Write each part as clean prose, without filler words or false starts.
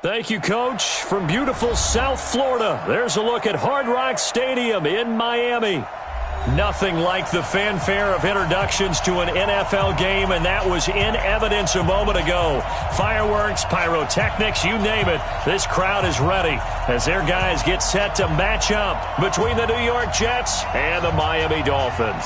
Thank you, Coach. From beautiful South Florida, there's a look at Hard Rock Stadium in Miami. Nothing like the fanfare of introductions to an NFL game, and that was in evidence a moment ago. Fireworks, pyrotechnics, you name it. This crowd is ready as their guys get set to match up between the New York Jets and the Miami Dolphins.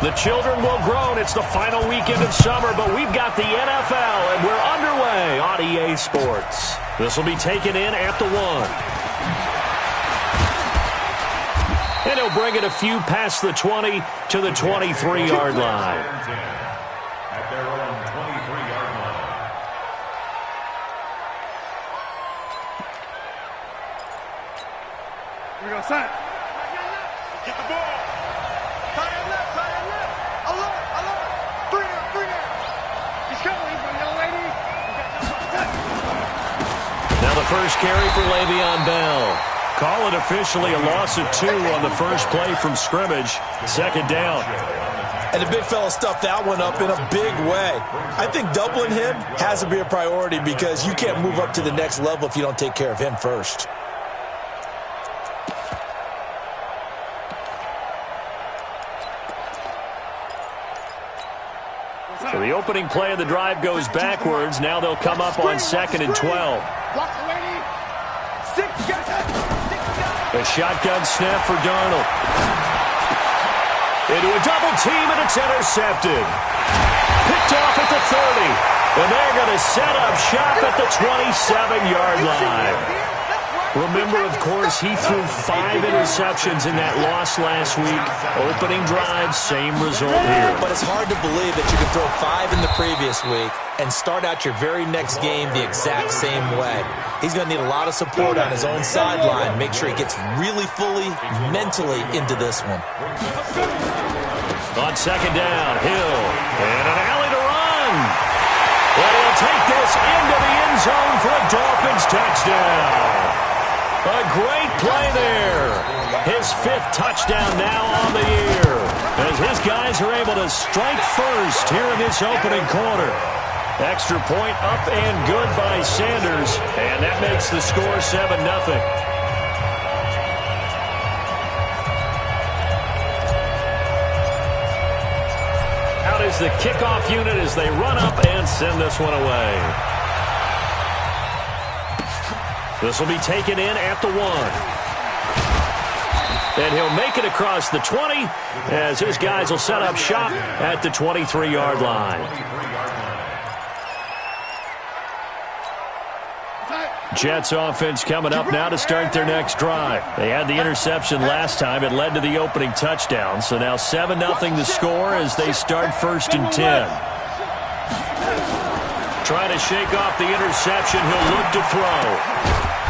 The children will groan. It's the final weekend of summer, but we've got the NFL, and we're underway on EA Sports. This will be taken in at the 1. And he'll bring it a few past the 20 to the 23-yard line. At their own 23-yard line. We're going to sign. Get the ball. Tight end left, tight end left. Alert. 3 down. He's coming. He's my young lady. Now the first carry for Le'Veon Bell. Call it officially a loss of 2 on the first play from scrimmage. Second down. And the big fella stuffed that one up in a big way. I think doubling him has to be a priority because you can't move up to the next level if you don't take care of him first. So the opening play of the drive goes backwards. Now they'll come up on 2nd and 12. A shotgun snap for Darnold. Into a double team, and it's intercepted. Picked off at the 30. And they're going to set up shop at the 27-yard line. Remember, of course, he threw 5 interceptions in that loss last week. Opening drive, same result here. But it's hard to believe that you can throw 5 in the previous week and start out your very next game the exact same way. He's going to need a lot of support on his own sideline. Make sure he gets really fully, mentally into this one. On second down, Hill. And an alley to run. And he'll take this into the end zone for a Dolphins touchdown. A great play there. His 5th touchdown now on the year. As his guys are able to strike first here in this opening quarter. Extra point up and good by Sanders. And that makes the score 7-0. Out is the kickoff unit as they run up and send this one away. This will be taken in at the 1. And he'll make it across the 20 as his guys will set up shop at the 23-yard line. Jets offense coming up now to start their next drive. They had the interception last time. It led to the opening touchdown. So now 7-0 the score as they start 1st and 10. Trying to shake off the interception. He'll look to throw.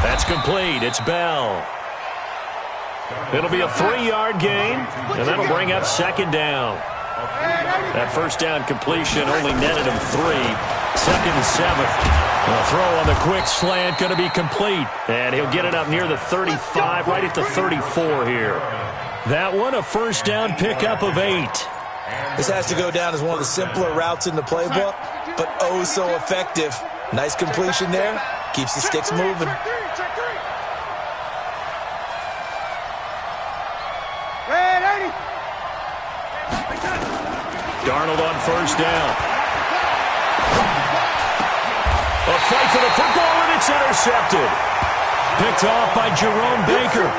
That's complete. It's Bell. It'll be a 3-yard gain, and that'll bring up 2nd down. That first down completion only netted him 3. 2nd and 7. A throw on the quick slant going to be complete. And he'll get it up near the 35, right at the 34 here. That one, a first down pickup of 8. This has to go down as one of the simpler routes in the playbook, but oh so effective. Nice completion there. Keeps the sticks moving. Darnold on first down. A fight for the football, and it's intercepted. Picked off by Jerome Baker.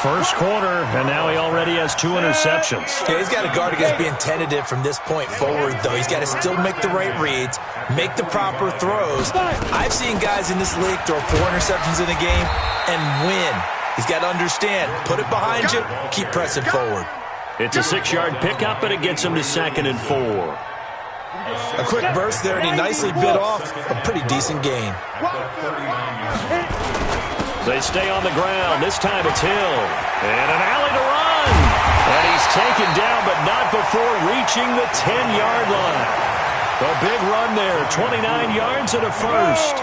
First quarter, and now he already has 2 interceptions. Yeah, he's got to guard against being tentative from this point forward, though. He's got to still make the right reads, make the proper throws. I've seen guys in this league throw 4 interceptions in a game and win. He's got to understand, put it behind you, keep pressing forward. It's a 6-yard pickup, and it gets him to 2nd and 4. A quick burst there, and he nicely bit off a pretty decent gain. They stay on the ground. This time it's Hill. And an alley to run. And he's taken down, but not before reaching the 10-yard line. A big run there. 29 yards and a first.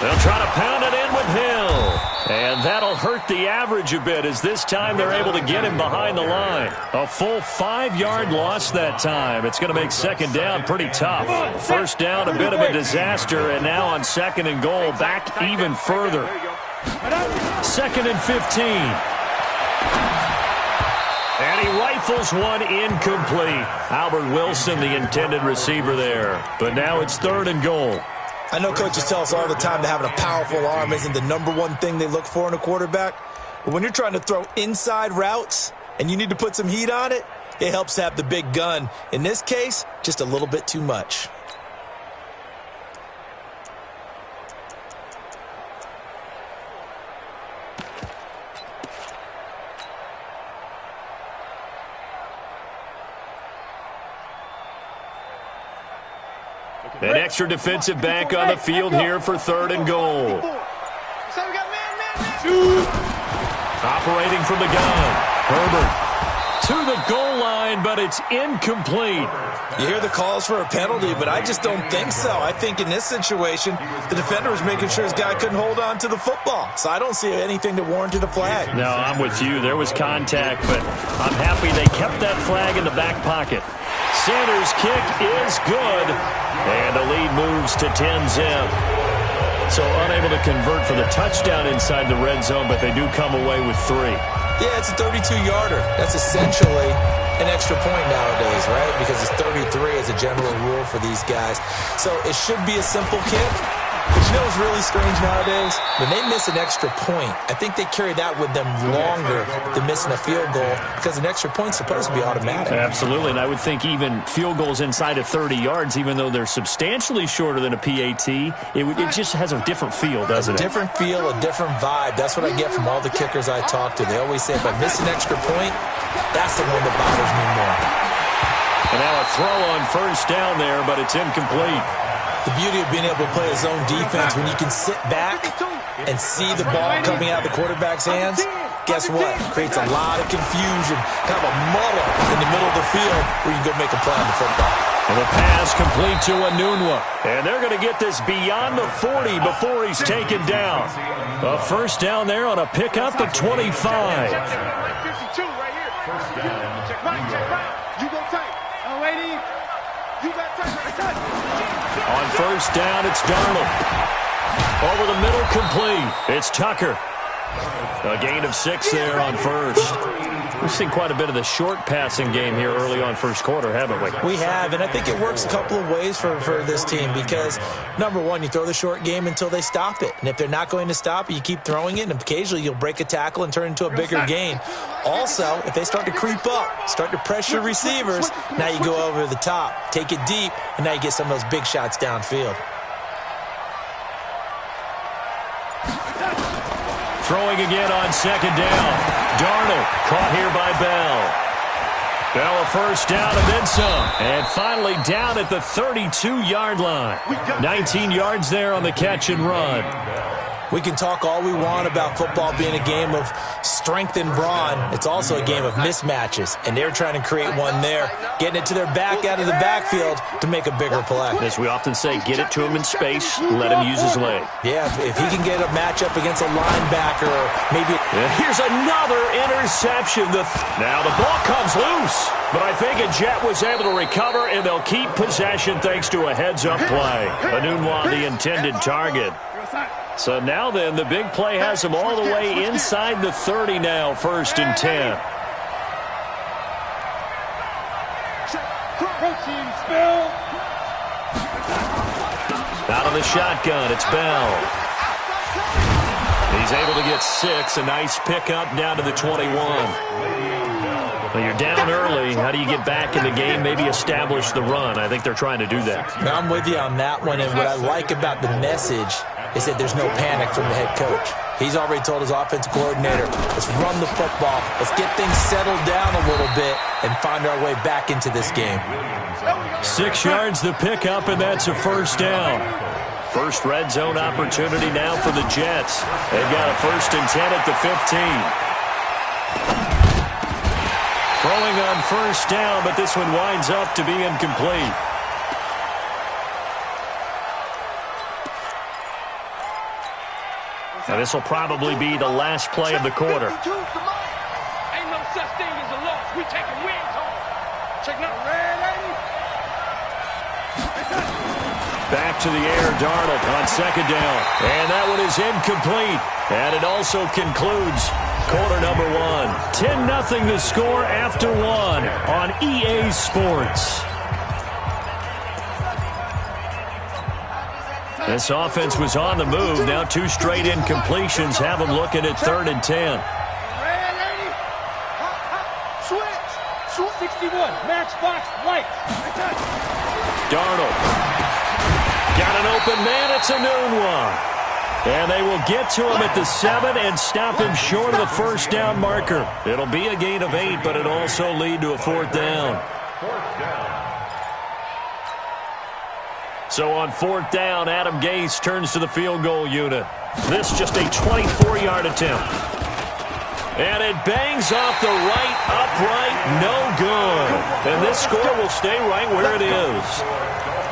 They'll try to pound it in with Hill. And that'll hurt the average a bit as this time they're able to get him behind the line. A full 5-yard loss that time. It's going to make second down pretty tough. First down, a bit of a disaster, and now on second and goal, back even further. Second and 15. And he rifles one incomplete. Albert Wilson, the intended receiver there. But now it's third and goal. I know coaches tell us all the time that having a powerful arm isn't the number one thing they look for in a quarterback. But when you're trying to throw inside routes and you need to put some heat on it, it helps to have the big gun. In this case, just a little bit too much. An extra defensive back on the field here for third and goal. Operating from the gun. Herbert to the goal line, but it's incomplete. You hear the calls for a penalty, but I just don't think so. I think in this situation, the defender was making sure his guy couldn't hold on to the football. So I don't see anything that warranted a flag. No, I'm with you. There was contact, but I'm happy they kept that flag in the back pocket. Sanders' kick is good, and the lead moves to 10-zip. So unable to convert for the touchdown inside the red zone, but they do come away with 3. Yeah, it's a 32-yarder. That's essentially an extra point nowadays, right? Because it's 33 as a general rule for these guys. So it should be a simple kick. But you know what's really strange nowadays? When they miss an extra point, I think they carry that with them longer than missing a field goal because an extra point's supposed to be automatic. Absolutely, and I would think even field goals inside of 30 yards, even though they're substantially shorter than a PAT, it just has a different feel, doesn't it? A different feel, a different vibe. That's what I get from all the kickers I talk to. They always say if I miss an extra point, that's the one that bothers me more. And now a throw on first down there, but it's incomplete. The beauty of being able to play a zone defense when you can sit back and see the ball coming out of the quarterback's hands, guess what? Creates a lot of confusion, kind of a muddle in the middle of the field where you can go make a play on the football. And the pass complete to Anunwa. And they're going to get this beyond the 40 before he's taken down. A first down there on a pickup at 25. 52 right here. Check right. You go tight. Oh, lady. You got tight. On first down, it's Darnold. Over the middle, complete. It's Tucker. A gain of 6 there on first. We've seen quite a bit of the short passing game here early on first quarter, haven't we? We have, and I think it works a couple of ways for this team because, number one, you throw the short game until they stop it. And if they're not going to stop it, you keep throwing it, and occasionally you'll break a tackle and turn it into a bigger gain. Also, if they start to creep up, start to pressure receivers, now you go over the top, take it deep, and now you get some of those big shots downfield. Throwing again on second down. Darnold caught here by Bell. Bell a first down and then some. And finally down at the 32-yard line. 19 yards there on the catch and run. We can talk all we want about football being a game of strength and brawn. It's also a game of mismatches, and they're trying to create one there, getting it to their back out of the backfield to make a bigger play. As we often say, get it to him in space, let him use his leg. Yeah, if he can get a matchup against a linebacker or maybe... And here's another interception. Now the ball comes loose, but I think a Jet was able to recover, and they'll keep possession thanks to a heads-up play. Anunwa, the intended target. So now then, the big play has them all the way inside the 30 now, first and 10. Out of the shotgun, it's Bell. He's able to get 6, a nice pickup down to the 21. Well, you're down early. How do you get back in the game, maybe establish the run? I think they're trying to do that. I'm with you on that one, and what I like about the message is that there's no panic from the head coach. He's already told his offensive coordinator, let's run the football, let's get things settled down a little bit and find our way back into this game. 6 yards the pickup, and that's a first down. First red zone opportunity now for the Jets. They've got a first and 10 at the 15. Throwing on first down, but this one winds up to be incomplete. And this will probably be the last play of the quarter. Ain't no such thing as a loss. We taking wins home. Check now. Back to the air, Darnold on second down. And that one is incomplete. And it also concludes quarter number 1. 10-0 the score after 1 on EA Sports. This offense was on the move. Now 2 straight incompletions have them looking at 3rd and 10. Switch. 61. Matchbox light. Darnold. Got an open man. It's a noon one. And they will get to him at the 7 and stop him short of the first down marker. It'll be a gain of 8, but it'll also lead to a 4th down. So on 4th down, Adam Gase turns to the field goal unit. This just a 24-yard attempt. And it bangs off the right upright. No good. And this score will stay right where it is.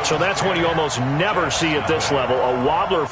So that's one you almost never see at this level. A wobbler.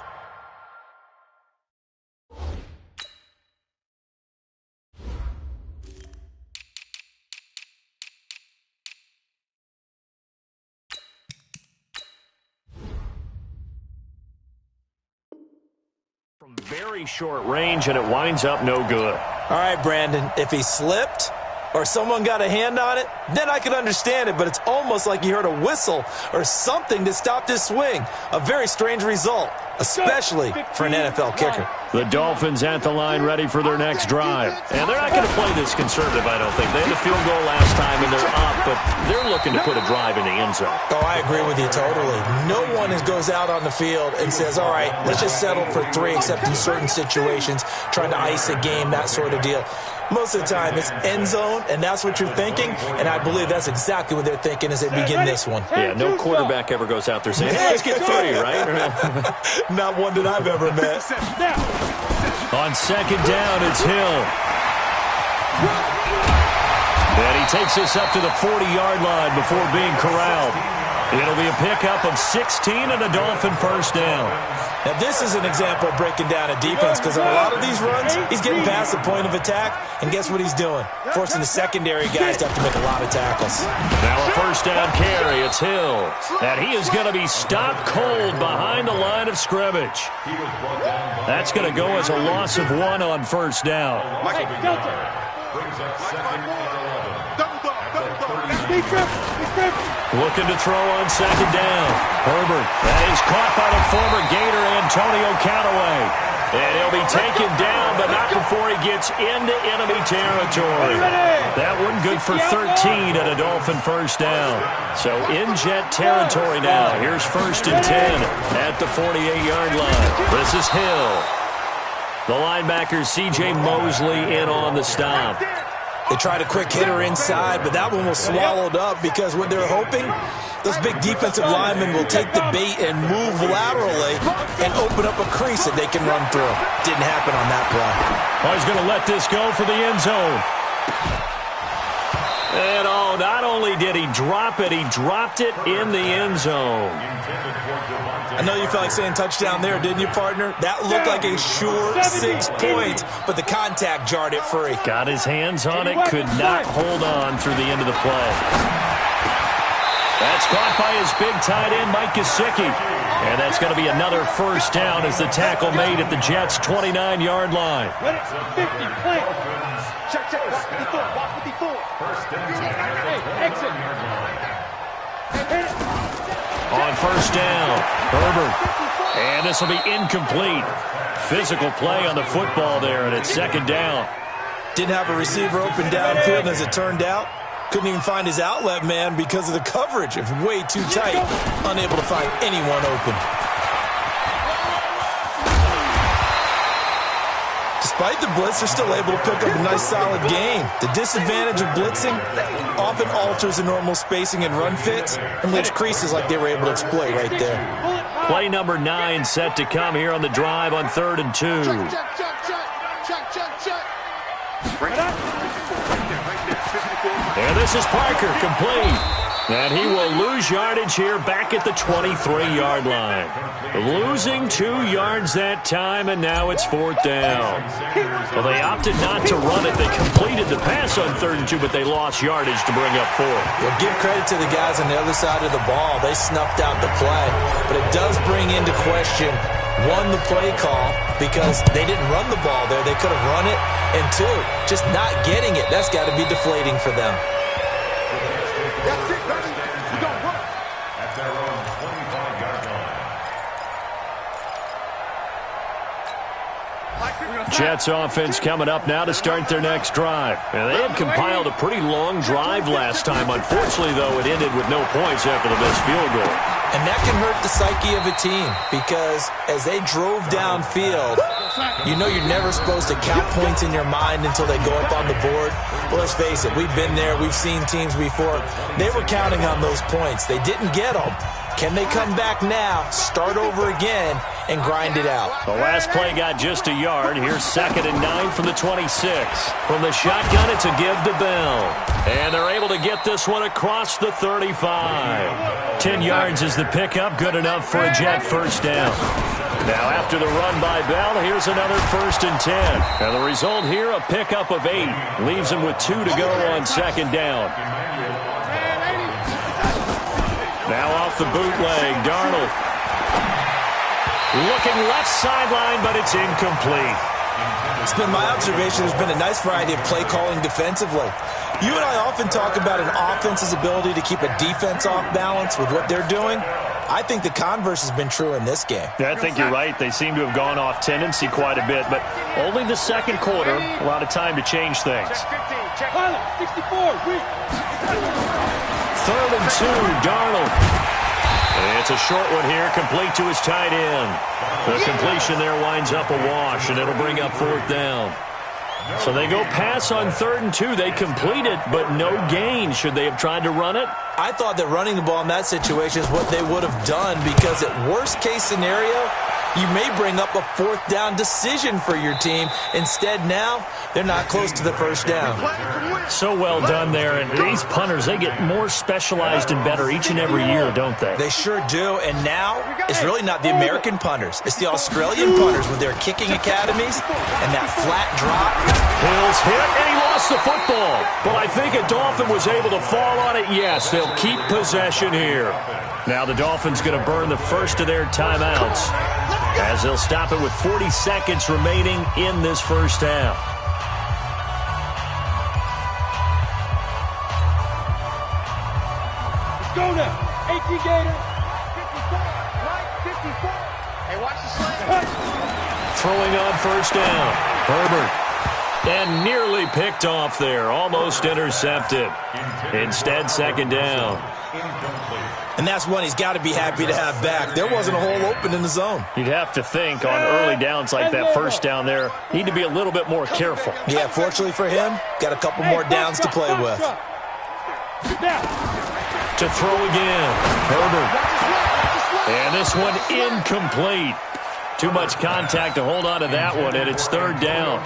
From very short range, and it winds up no good. All right, Brandon, if he slipped or someone got a hand on it, then I could understand it, but it's almost like he heard a whistle or something to stop this swing. A very strange result, especially for an NFL kicker. The Dolphins at the line ready for their next drive. And they're not going to play this conservative, I don't think. They had a field goal last time, and they're up, but they're looking to put a drive in the end zone. Oh, I agree with you totally. No one goes out on the field and says, all right, let's just settle for 3, except in certain situations, trying to ice a game, that sort of deal. Most of the time, it's end zone, and that's what you're thinking, and I believe that's exactly what they're thinking as they begin this one. Yeah, no quarterback ever goes out there saying, hey, let's get 3, right? Not one that I've ever met. On second down, it's Hill. And he takes us up to the 40-yard line before being corralled. It'll be a pickup of 16 and a Dolphin first down. Now, this is an example of breaking down a defense because on a lot of these runs, he's getting past the point of attack, and guess what he's doing? Forcing the secondary guys to have to make a lot of tackles. Now a first down carry. It's Hill. And he is going to be stopped cold behind the line of scrimmage. That's going to go as a loss of 1 on first down. Hey, Delta. Brings up 2nd and 11. Double dog. Big trip. Looking to throw on second down. Herbert. That is caught by the former Gator Antonio Callaway. And he'll be taken down, but not before he gets into enemy territory. That one good for 13 and a Dolphin first down. So in jet territory now. Here's 1st and 10 at the 48-yard line. This is Hill. The linebacker C.J. Mosley in on the stop. They tried a quick hitter inside, but that one was swallowed up because what they're hoping, those big defensive linemen will take the bait and move laterally and open up a crease that they can run through. Didn't happen on that play. Oh, he's going to let this go for the end zone. And oh, not only did he drop it, he dropped it in the end zone. I know you felt like saying touchdown there, didn't you, partner? That looked like a sure 6 points, but the contact jarred it free. Got his hands on it, could not hold on through the end of the play. That's caught by his big tight end, Mike Gesicki. And that's going to be another first down as the tackle made at the Jets' 29-yard line. 50, play. Check. Walk 54. Hey, exit. On first down, Herbert. And this will be incomplete. Physical play on the football there, and it's second down. Didn't have a receiver open downfield, and as it turned out, couldn't even find his outlet man because of the coverage. It was way too tight, unable to find anyone open. Despite the blitz, they're still able to pick up a nice, solid game. The disadvantage of blitzing often alters the normal spacing and run fits and leaves creases like they were able to exploit right there. Play number 9 set to come here on the drive on 3rd and 2. And this is Parker, complete. And he will lose yardage here back at the 23-yard line. Losing 2 yards that time, and now it's 4th down. Well, they opted not to run it. They completed the pass on 3rd and 2, but they lost yardage to bring up 4. Well, give credit to the guys on the other side of the ball. They snuffed out the play. But it does bring into question, 1, the play call, because they didn't run the ball there. They could have run it. And 2, just not getting it. That's got to be deflating for them. That's it, baby. We gon' run. At their own 25-yard line. Jets offense coming up now to start their next drive. And they had compiled a pretty long drive last time. Unfortunately, though, it ended with no points after the missed field goal. And that can hurt the psyche of a team because as they drove downfield, you know you're never supposed to count points in your mind until they go up on the board. Well, let's face it, we've been there. We've seen teams before. They were counting on those points. They didn't get them. Can they come back now, start over again, and grind it out? The last play got just a yard. Here's 2nd and 9 from the 26. From the shotgun, it's a give to Bell. And they're able to get this one across the 35. 10 yards is the pickup, good enough for a Jet first down. Now after the run by Bell, here's another 1st and 10. And the result here, a pickup of 8. Leaves him with 2 to go on 2nd down. Now off the bootleg, Darnold. Looking left sideline, but it's incomplete. It's been my observation there's been a nice variety of play calling defensively. You and I often talk about an offense's ability to keep a defense off balance with what they're doing. I think the converse has been true in this game. Yeah, I think you're right. They seem to have gone off tendency quite a bit, but only the 2nd quarter, a lot of time to change things. Check 64. 3rd and 2, Darnold. And it's a short one here, complete to his tight end. The completion there winds up a wash, and it'll bring up 4th down. So they go pass on 3rd and 2. They complete it, but no gain. Should they have tried to run it? I thought that running the ball in that situation is what they would have done because at worst case scenario, you may bring up a 4th down decision for your team. Instead now, they're not close to the 1st down. So well done there. And these punters, they get more specialized and better each and every year, don't they? They sure do. And now, it's really not the American punters. It's the Australian punters with their kicking academies and that flat drop. Hill's hit, and he lost the football. But I think a Dolphin was able to fall on it. Yes, they'll keep possession here. Now the Dolphins going to burn the first of their timeouts as they'll stop it with 40 seconds remaining in this first half. Let's go now. 18 Gator. 54. Right, 54. Hey, watch the slant. Throwing on 1st down. Herbert. And nearly picked off there. Almost intercepted. Instead, 2nd down. And that's one he's got to be happy to have back. There wasn't a hole open in the zone. You'd have to think on early downs like that 1st down there, need to be a little bit more careful. Yeah, fortunately for him, got a couple more downs to play with. To throw again. Herbert. And this one incomplete. Too much contact to hold on to that one, and it's 3rd down.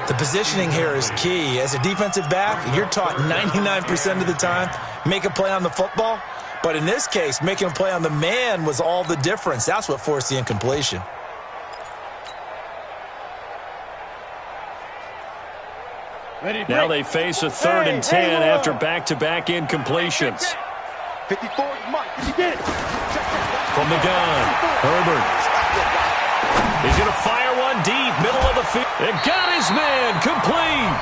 The positioning here is key. As a defensive back, you're taught 99% of the time, make a play on the football. But in this case, making a play on the man was all the difference. That's what forced the incompletion. Now they face a 3rd and 10 after back-to-back incompletions. 54, Mike. You get it. From the gun, Herbert. He's going to fire one deep, middle of the field. It got his man, complete.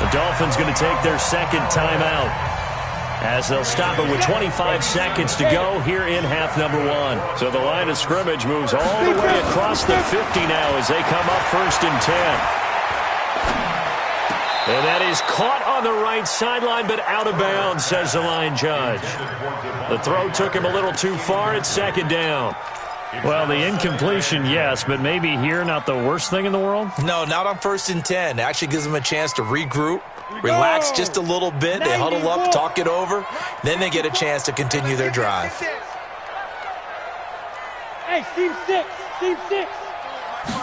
The Dolphins going to take their 2nd timeout as they'll stop it with 25 seconds to go here in half number 1. So the line of scrimmage moves all the way across the 50 now as they come up 1st and 10. And that is caught on the right sideline, but out of bounds, says the line judge. The throw took him a little too far. It's 2nd down. Well, the incompletion, yes, but maybe here not the worst thing in the world? No, not on 1st and 10. It actually gives them a chance to regroup, relax just a little bit. They huddle up, talk it over. Then they get a chance to continue their drive. Hey, team 6. Team 6.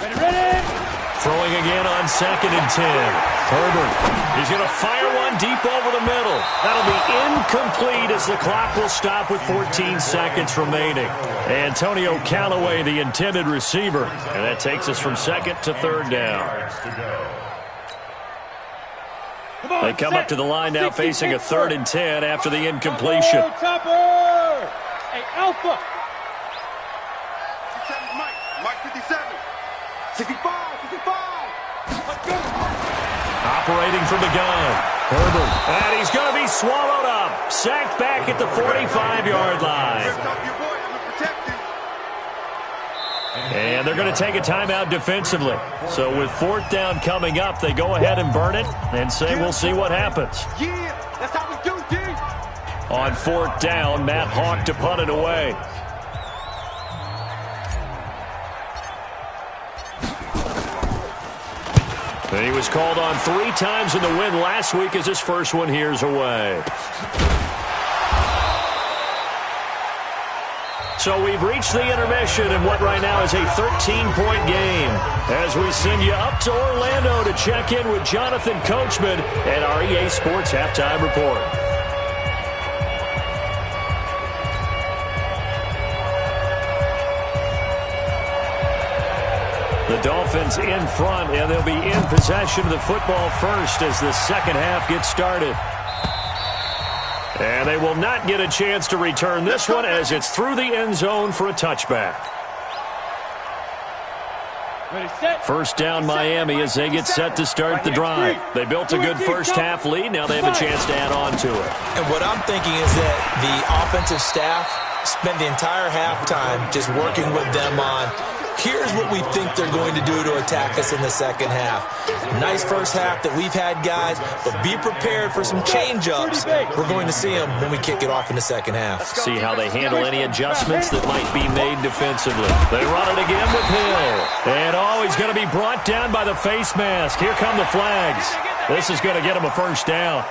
Ready, ready. Throwing again on 2nd and 10. Herbert. He's going to fire one deep over the middle. That'll be incomplete as the clock will stop with 14 seconds remaining. Antonio Callaway, the intended receiver. And that takes us from 2nd to 3rd down. They come up to the line now facing a 3rd and 10 after the incompletion. Hey, Alpha. 67, Mike 57. 65. Let's go. Operating from the gun. Herbert. And he's going to be swallowed up. Sacked back at the 45-yard line. And they're going to take a timeout defensively. So with 4th down coming up, they go ahead and burn it and say we'll see what happens. Yeah, that's how we do, D. On 4th down, Matt Hawk to punt it away. And he was called on 3 times in the win last week as his first one here's away. So we've reached the intermission in what right now is a 13-point game as we send you up to Orlando to check in with Jonathan Coachman at our EA Sports Halftime Report. The Dolphins in front, and they'll be in possession of the football first as the second half gets started. And they will not get a chance to return this one as it's through the end zone for a touchback. First down Miami as they get set to start the drive. They built a good first half lead. Now they have a chance to add on to it. And what I'm thinking is that the offensive staff spent the entire halftime just working with them on here's what we think they're going to do to attack us in the second half. Nice first half that we've had, guys, but be prepared for some change-ups. We're going to see them when we kick it off in the second half. See how they handle any adjustments that might be made defensively. They run it again with Hill. And, he's going to be brought down by the face mask. Here come the flags. This is going to get him a first down.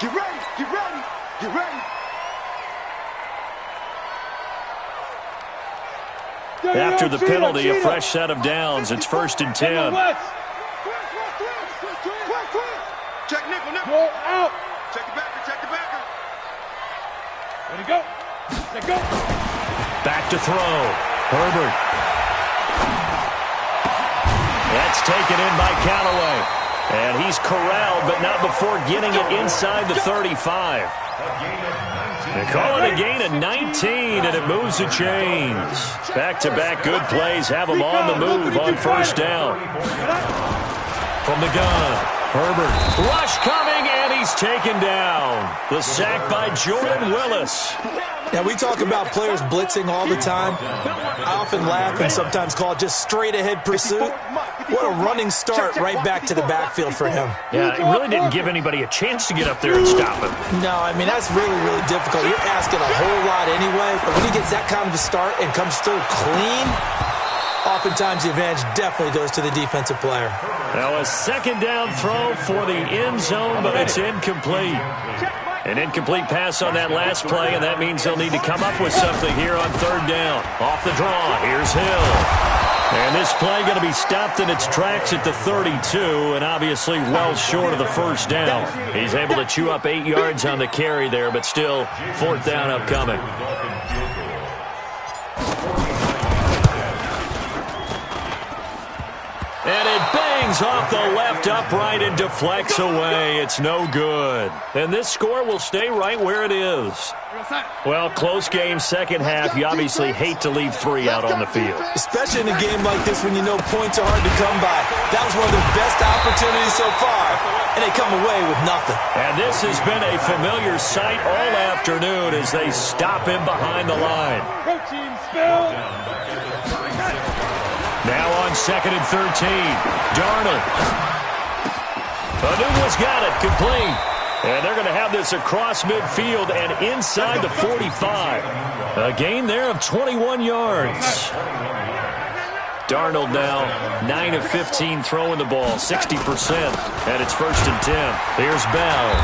Get ready, get ready, get ready. After the penalty, a fresh set of downs. It's 1st and 10. Check nickel. Go out. Check the backer. Ready, go. Let go. Back to throw. Herbert. That's taken in by Callaway. And he's corralled, but not before getting it inside the 35. They call it a gain of 19, and it moves the chains. Back-to-back good plays have them on the move on first down. From the gun, Herbert. Rush coming, and he's taken down. The sack by Jordan Willis. Now, we talk about players blitzing all the time. I often laugh and sometimes call it just straight-ahead pursuit. What a running start right back to the backfield for him. Yeah, it really didn't give anybody a chance to get up there and stop him. No, I mean, that's really, really difficult. You're asking a whole lot anyway, but when he gets that kind of a start and comes through clean, oftentimes the advantage definitely goes to the defensive player. Now a second down throw for the end zone, but it's incomplete. An incomplete pass on that last play, and that means they'll need to come up with something here on third down. Off the draw, here's Hill. And this play going to be stopped in its tracks at the 32, and obviously well short of the first down. He's able to chew up 8 yards on the carry there, but still fourth down upcoming. And it bangs off the left upright and deflects away. It's no good. And this score will stay right where it is. Well, close game, second half. You obviously hate to leave 3 out on the field. Especially in a game like this when you know points are hard to come by. That was one of their best opportunities so far, and they come away with nothing. And this has been a familiar sight all afternoon as they stop him behind the line. Protein spill. Now on second and 13, Darnold. Anuma's got it, complete. And they're going to have this across midfield and inside the 45. A gain there of 21 yards. Darnold now 9 of 15 throwing the ball, 60%. And it's first and 10. Here's Bell.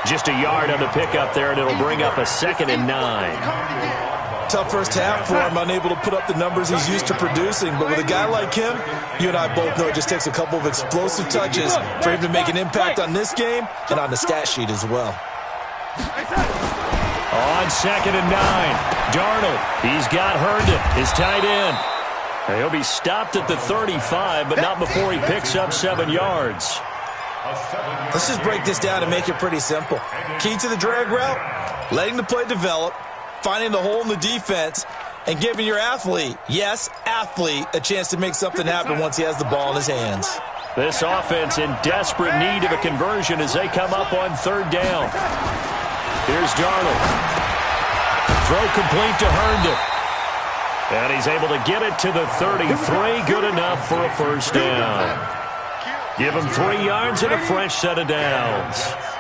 Just a yard on the pickup there, and it'll bring up a second and 9. tough first half for him, unable to put up the numbers he's used to producing. But with a guy like him, you and I both know it just takes a couple of explosive touches for him to make an impact on this game and on the stat sheet as well. On 2nd and 9, Darnold, he's got Herndon, his tight end. And he'll be stopped at the 35, but not before he picks up 7 yards. Let's just break this down and make it pretty simple. Key to the drag route, letting the play develop, finding the hole in the defense, and giving your athlete, yes, athlete, a chance to make something happen once he has the ball in his hands. This offense in desperate need of a conversion as they come up on 3rd down. Here's Darnold. Throw complete to Herndon. And he's able to get it to the 33. Good enough for a first down. Give him 3 yards and a fresh set of downs.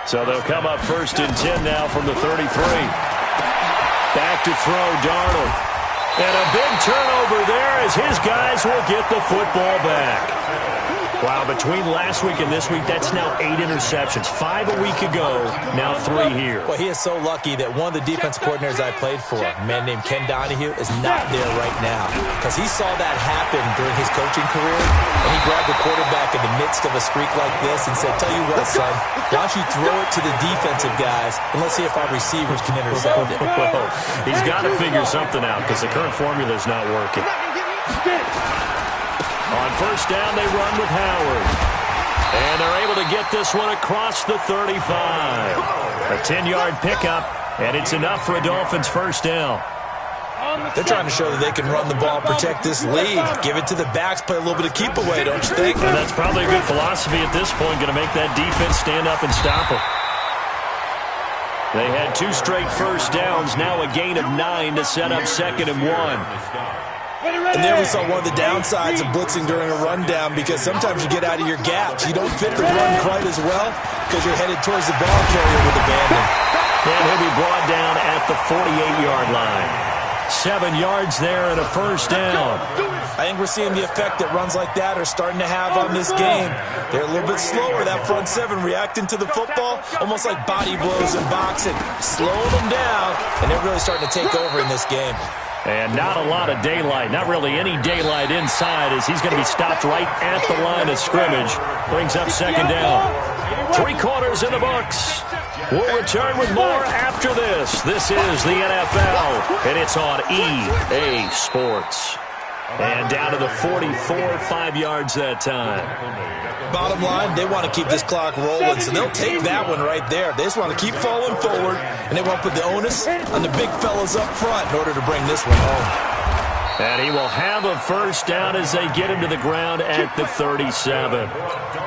So they'll come up 1st and 10 now from the 33. Back to throw, Darnold. And a big turnover there as his guys will get the football back. Wow, between last week and this week, that's now 8 interceptions. 5 a week ago, now 3 here. Well, he is so lucky that one of the defense coordinators I played for, a man named Ken Donahue, is not there right now. Because he saw that happen during his coaching career, and he grabbed the quarterback in the midst of a streak like this and said, tell you what, son, why don't you throw it to the defensive guys, and let's see if our receivers can intercept it. Well, he's got to figure something out because the current formula is not working. On 1st down, they run with Howard. And they're able to get this one across the 35. A 10-yard pickup, and it's enough for a Dolphins first down. They're trying to show that they can run the ball, protect this lead. Give it to the backs, play a little bit of keep away, don't you think? And that's probably a good philosophy at this point, going to make that defense stand up and stop them. They had 2 straight first downs, now a gain of 9 to set up 2nd and 1. And there we saw one of the downsides of blitzing during a rundown because sometimes you get out of your gaps. You don't fit the run quite as well because you're headed towards the ball carrier with abandon. And he'll be brought down at the 48-yard line. 7 yards there and a first down. I think we're seeing the effect that runs like that are starting to have on this game. They're a little bit slower, that front 7, reacting to the football, almost like body blows in boxing. Slowing them down, and they're really starting to take over in this game. And not a lot of daylight, not really any daylight inside as he's going to be stopped right at the line of scrimmage. Brings up 2nd down. 3 quarters in the books. We'll return with more after this. This is the NFL, and it's on EA Sports. And down to the 44, 5 yards that time. Bottom line, they want to keep this clock rolling, so they'll take that one right there. They just want to keep falling forward, and they want to put the onus on the big fellas up front in order to bring this one home. And he will have a first down as they get him to the ground at the 37.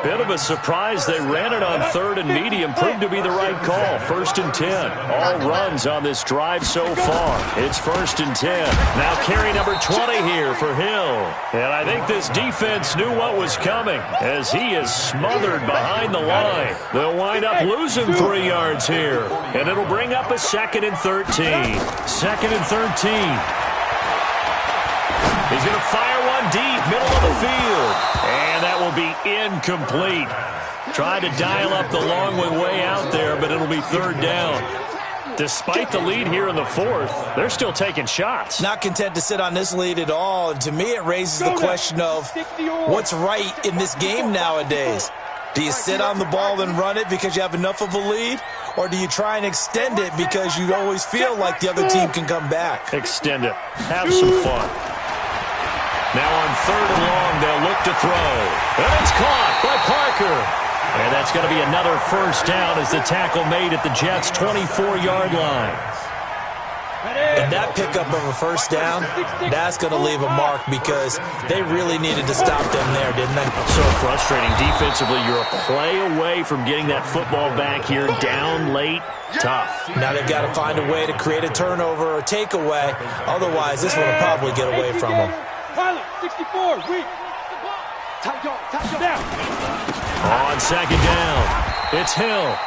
Bit of a surprise. They ran it on 3rd and medium. Proved to be the right call. 1st and 10. All runs on this drive so far. It's 1st and 10. Now carry number 20 here for Hill. And I think this defense knew what was coming as he is smothered behind the line. They'll wind up losing 3 yards here. And it'll bring up a 2nd and 13. 2nd and 13. He's going to fire one deep, middle of the field. And that will be incomplete. Tried to dial up the long way out there, but it'll be 3rd down. Despite the lead here in the 4th, they're still taking shots. Not content to sit on this lead at all. And to me, it raises the question of what's right in this game nowadays. Do you sit on the ball and run it because you have enough of a lead? Or do you try and extend it because you always feel like the other team can come back? Extend it. Have some fun. Now on 3rd and long, they'll look to throw. And it's caught by Parker. And that's going to be another first down as the tackle made at the Jets' 24-yard line. And that pickup of a first down, that's going to leave a mark because they really needed to stop them there, didn't they? So frustrating. Defensively, you're a play away from getting that football back here down late. Tough. Now they've got to find a way to create a turnover or takeaway. Otherwise, this one will probably get away from them. 64, weak. On 2nd down, it's Hill.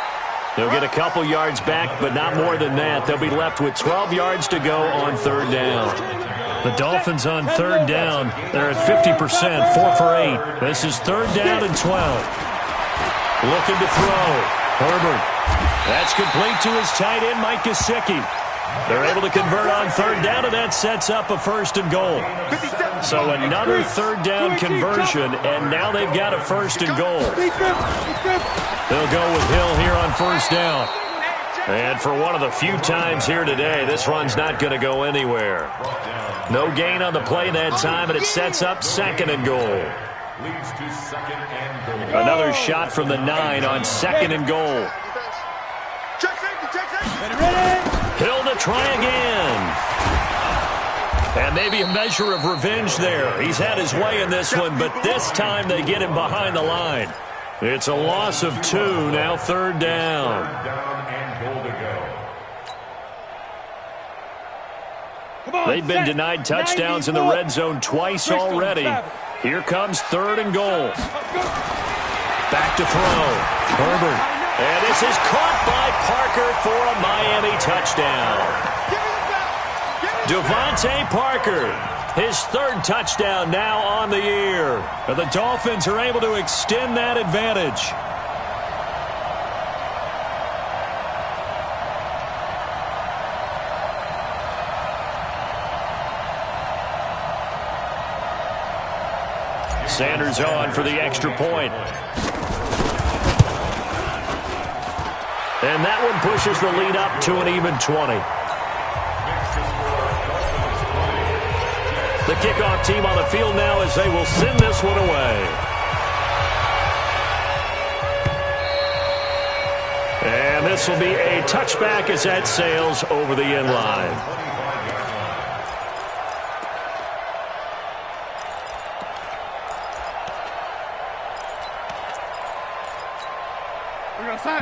They'll get a couple yards back, but not more than that. They'll be left with 12 yards to go on 3rd down. The Dolphins on 3rd down, they're at 50%, 4 for 8. This is 3rd down and 12. Looking to throw. Herbert. That's complete to his tight end, Mike Gesicki. They're able to convert on third down, and that sets up a 1st and goal. So another third down conversion, and now they've got a 1st and goal. They'll go with Hill here on 1st down. And for one of the few times here today, this run's not going to go anywhere. No gain on the play that time, and it sets up 2nd and goal. Another shot from the 9 on 2nd and goal. Hill to try again. And maybe a measure of revenge there. He's had his way in this one, but this time they get him behind the line. It's a loss of 2, now 3rd down. They've been denied touchdowns in the red zone twice already. Here comes 3rd and goal. Back to throw. Herbert. And this is caught by Parker for a Miami touchdown. Devontae Parker, his 3rd touchdown now on the year. And the Dolphins are able to extend that advantage. Sanders on for the extra point. And that one pushes the lead up to an even 20. The kickoff team on the field now as they will send this one away. And this will be a touchback as that sails over the end line.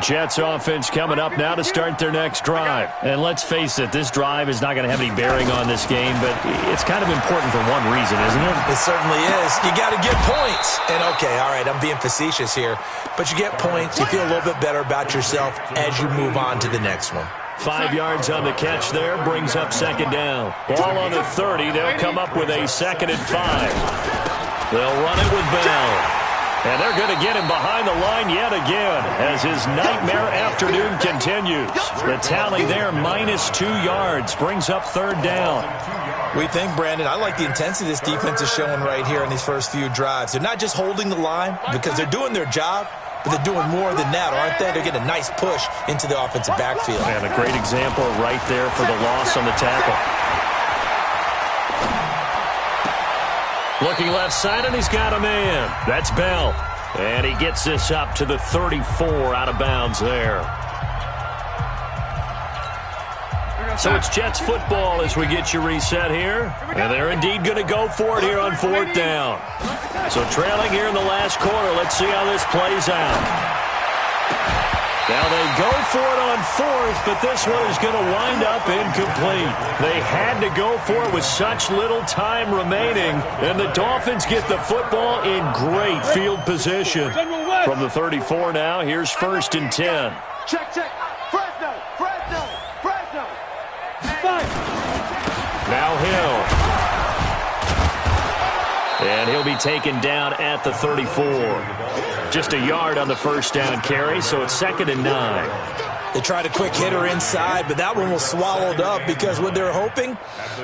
Jets offense coming up now to start their next drive. And let's face it, this drive is not going to have any bearing on this game, but it's kind of important for one reason, isn't it? It certainly is. You got to get points. And okay, all right, I'm being facetious here, but you get points, you feel a little bit better about yourself as you move on to the next one. 5 yards on the catch there, brings up 2nd down. Ball on the 30, they'll come up with a 2nd and 5. They'll run it with Bell. And they're going to get him behind the line yet again as his nightmare afternoon continues. The tally there, -2 yards, brings up 3rd down. We think, Brandon, I like the intensity this defense is showing right here in these first few drives. They're not just holding the line because they're doing their job, but they're doing more than that, aren't they? They're getting a nice push into the offensive backfield. And a great example right there for the loss on the tackle. Looking left side, and he's got a man. That's Bell. And he gets this up to the 34 out of bounds there. So it's Jets football as we get you reset here. And they're indeed going to go for it here on 4th down. So trailing here in the last quarter. Let's see how this plays out. Now they go for it on 4th, but this one is going to wind up incomplete. They had to go for it with such little time remaining, and the Dolphins get the football in great field position. From the 34 now, here's 1st and 10. Check. Fresno. Now Hill. And he'll be taken down at the 34. Just a yard on the 1st down carry, so it's 2nd and 9. They tried a quick hitter inside, but that one was swallowed up because what they're hoping,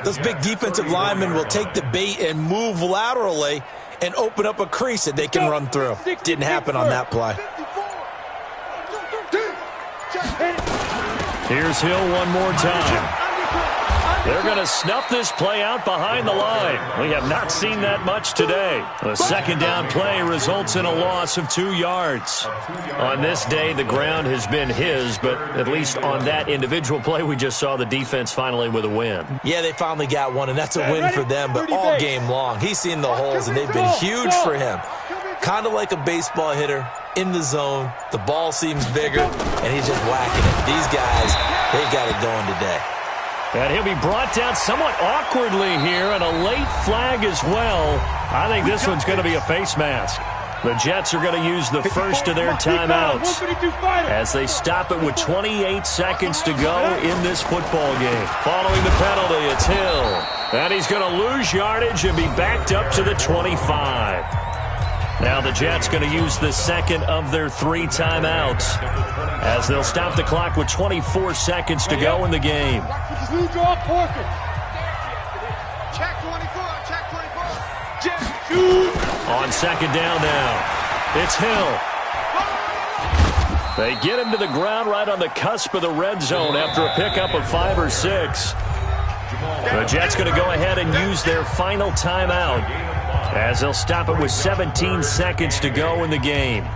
those big defensive linemen will take the bait and move laterally and open up a crease that they can run through. Didn't happen on that play. Here's Hill one more time. They're going to snuff this play out behind the line. We have not seen that much today. The 2nd down play results in a loss of 2 yards. On this day, the ground has been his, but at least on that individual play, we just saw the defense finally with a win. Yeah, they finally got one, and that's a win for them, but all game long, he's seen the holes, and they've been huge for him. Kind of like a baseball hitter in the zone. The ball seems bigger, and he's just whacking it. These guys, they've got it going today. And he'll be brought down somewhat awkwardly here, and a late flag as well. I think this one's going to be a face mask. The Jets are going to use the first of their timeouts as they stop it with 28 seconds to go in this football game. Following the penalty, it's Hill. And he's going to lose yardage and be backed up to the 25. Now the Jets going to use the second of their 3 timeouts as they'll stop the clock with 24 seconds to go in the game. Check 24, check 24. Jet, shoot. On second down now, it's Hill. They get him to the ground right on the cusp of the red zone after a pickup of 5 or 6. The Jets going to go ahead and use their final timeout as they'll stop it with 17 seconds to go in the game.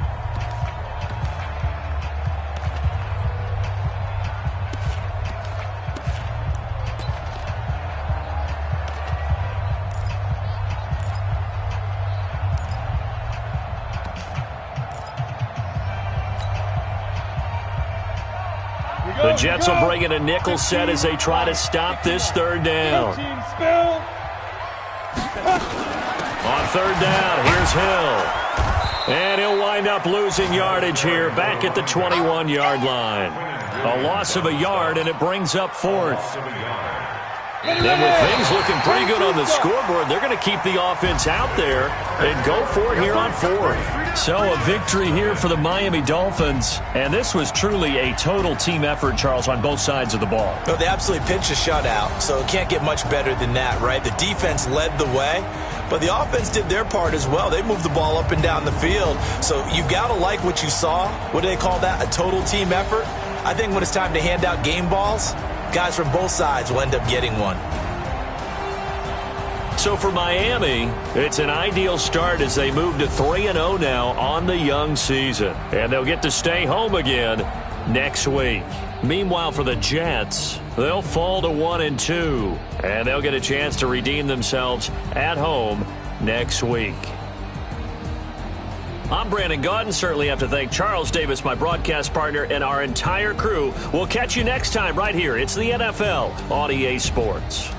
The Jets will bring in a nickel set as they try to stop this third down. On third down, here's Hill. And he'll wind up losing yardage here back at the 21-yard line. A loss of a yard, and it brings up 4th. And with things looking pretty good on the scoreboard, they're going to keep the offense out there and go for it here on 4th. So a victory here for the Miami Dolphins. And this was truly a total team effort, Charles, on both sides of the ball. No, they absolutely pitched a shutout, so it can't get much better than that, right? The defense led the way, but the offense did their part as well. They moved the ball up and down the field. So you've got to like what you saw. What do they call that? A total team effort? I think when it's time to hand out game balls, guys from both sides will end up getting one. So for Miami, it's an ideal start as they move to 3-0 now on the young season. And they'll get to stay home again next week. Meanwhile, for the Jets, they'll fall to 1-2. And they'll get a chance to redeem themselves at home next week. I'm Brandon Gaudin. Certainly have to thank Charles Davis, my broadcast partner, and our entire crew. We'll catch you next time right here. It's the NFL on EA Sports.